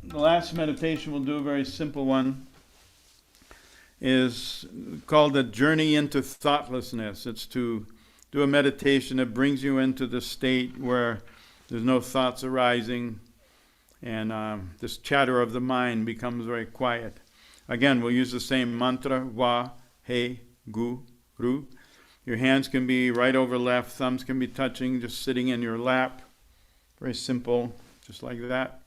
the last meditation we'll do, a very simple one, is called the Journey into Thoughtlessness. It's to do a meditation that brings you into the state where there's no thoughts arising, and this chatter of the mind becomes very quiet. Again, we'll use the same mantra, wa, he, gu, ru. Your hands can be right over left, thumbs can be touching, just sitting in your lap. Very simple, just like that.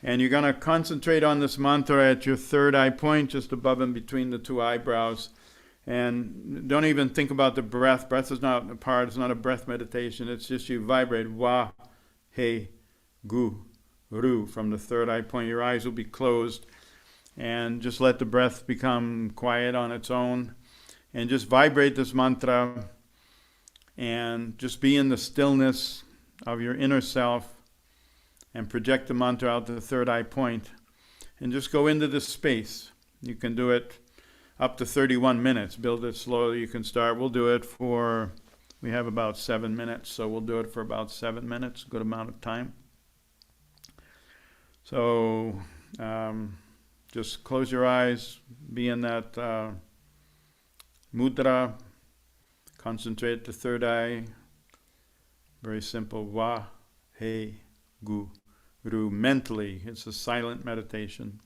And you're going to concentrate on this mantra at your third eye point, just above and between the two eyebrows. And don't even think about the breath. Breath is not a part, it's not a breath meditation. It's just you vibrate wa, he, gu, ru from the third eye point. Your eyes will be closed. And just let the breath become quiet on its own. And just vibrate this mantra. And just be in the stillness of your inner self. And project the mantra out to the third eye point. And just go into this space. You can do it up to 31 minutes. Build it slowly. You can start. We'll do it for, we have about 7 minutes. So we'll do it for about 7 minutes. Good amount of time. So just close your eyes. Be in that mudra. Concentrate the third eye. Very simple. Wa, he, gu, ru. Mentally, it's a silent meditation.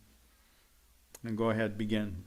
And go ahead, begin.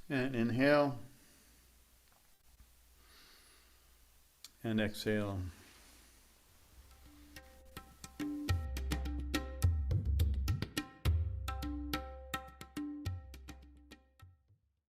And inhale. And exhale.